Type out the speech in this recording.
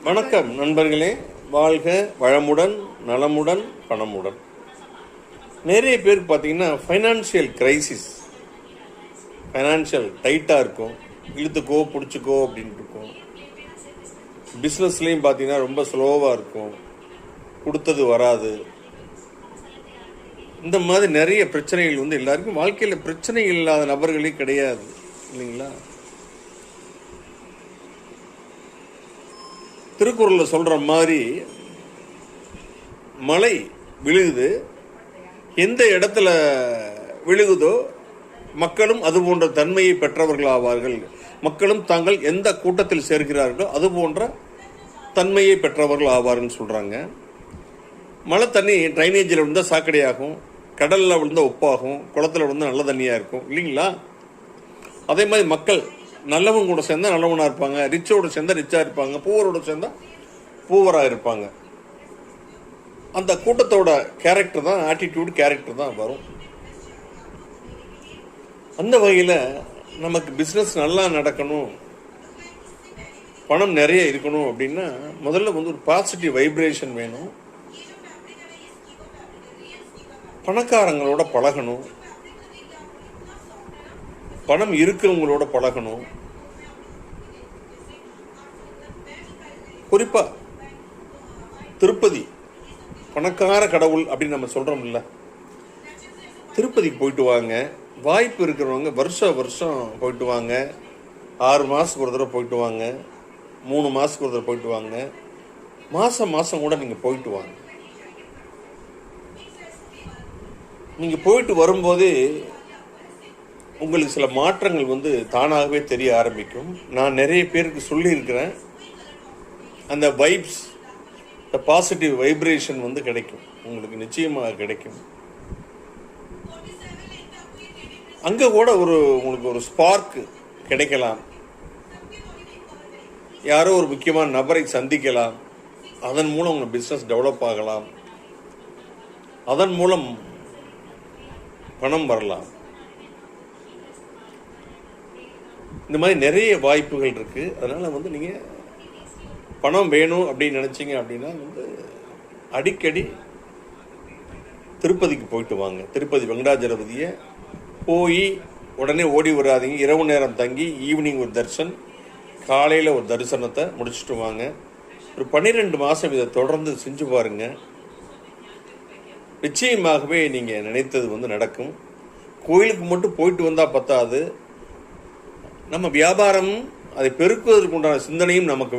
வணக்கம் நண்பர்களே, வாழ்க வளமுடன் நலமுடன் பணமுடன். நிறைய பேருக்கு பார்த்தீங்கன்னா ஃபைனான்சியல் கிரைசிஸ், ஃபைனான்சியல் டைட்டாக இருக்கும், இழுத்துக்கோ பிடிச்சிக்கோ அப்படின்ட்டு இருக்கும். பிஸ்னஸ்லேயும் பார்த்தீங்கன்னா ரொம்ப ஸ்லோவாக இருக்கும், கொடுத்தது வராது. இந்த மாதிரி நிறைய பிரச்சனைகள் வந்து எல்லாருக்கும் வாழ்க்கையில் பிரச்சனை இல்லாத நபர்களே கிடையாது இல்லைங்களா? திருக்குறளில் சொல்கிற மாதிரி மழை விழுகுது, எந்த இடத்துல விழுகுதோ மக்களும் அது போன்ற தன்மையை பெற்றவர்கள் ஆவார்கள். மக்களும் தாங்கள் எந்த கூட்டத்தில் சேர்க்கிறார்களோ அது போன்ற தன்மையை பெற்றவர்கள் ஆவார்கள் சொல்கிறாங்க. மழை தண்ணி ட்ரைனேஜில் விழுந்தால் சாக்கடையாகும், கடலில் விழுந்தால் உப்பாகும், குளத்தில் விழுந்தால் நல்ல தண்ணியாக இருக்கும் இல்லைங்களா? அதே மாதிரி மக்கள் நல்லவங்க கூட சேர்ந்தால் நல்லவனாக இருப்பாங்க, ரிச்சோடு சேர்ந்தால் ரிச்சாக இருப்பாங்க, பூவரோடு சேர்ந்தால் பூவராக இருப்பாங்க. அந்த கூட்டத்தோட கேரக்டர் தான், ஆட்டிடியூட் கேரக்டர் தான் வரும். அந்த வகையில் நமக்கு பிஸ்னஸ் நல்லா நடக்கணும், பணம் நிறைய இருக்கணும் அப்படின்னா முதல்ல வந்து ஒரு பாசிட்டிவ் வைப்ரேஷன் வேணும். பணக்காரங்களோட பழகணும், பணம் இருக்கிறவங்களோட பழகணும். குறிப்பா திருப்பதி பணக்கார கடவுள் அப்படின்னு நம்ம சொல்றோம் இல்ல, திருப்பதிக்கு போயிட்டு வாங்க. வாய்ப்பு இருக்கிறவங்க வருஷம் போயிட்டு வாங்க. 6 மாசத்துக்கு ஒரு தடவை போயிட்டு வாங்க, 3 மாசத்துக்கு ஒரு தடவை போயிட்டு வாங்க, மாசம் கூட நீங்க போயிட்டு வாங்க. நீங்க போயிட்டு வரும்போதே உங்களுக்கு சில மாற்றங்கள் வந்து தானாகவே தெரிய ஆரம்பிக்கும். நான் நிறைய பேருக்கு சொல்லியிருக்கிறேன், அந்த வைப்ஸ், இந்த பாசிட்டிவ் வைப்ரேஷன் வந்து கிடைக்கும், உங்களுக்கு நிச்சயமாக கிடைக்கும். அங்கே கூட உங்களுக்கு ஒரு ஸ்பார்க் கிடைக்கலாம், யாரோ ஒரு முக்கியமான நபரை சந்திக்கலாம், அதன் மூலம் உங்கள் பிஸ்னஸ் டெவலப் ஆகலாம், அதன் மூலம் பணம் வரலாம். இந்த மாதிரி நிறைய வாய்ப்புகள் இருக்குது. அதனால் வந்து நீங்கள் பணம் வேணும் அப்படின்னு நினச்சிங்க அப்படின்னா வந்து அடிக்கடி திருப்பதிக்கு போயிட்டு வாங்க. திருப்பதி வெங்கடாஜலபதியை போய் உடனே ஓடி வராதிங்க. இரவு நேரம் தங்கி ஈவினிங் ஒரு தரிசனம், காலையில் ஒரு தரிசனத்தை முடிச்சுட்டு வாங்க. ஒரு 12 மாதம் இதை தொடர்ந்து செஞ்சு பாருங்க, நிச்சயமாகவே நீங்கள் நினைத்தது வந்து நடக்கும். கோயிலுக்கு மட்டும் போயிட்டு வந்தால் பத்தாது, நம்ம வியாபாரம் அதை பெருக்குவதற்கு உண்டான சிந்தனையும் நமக்கு வேண்டும்.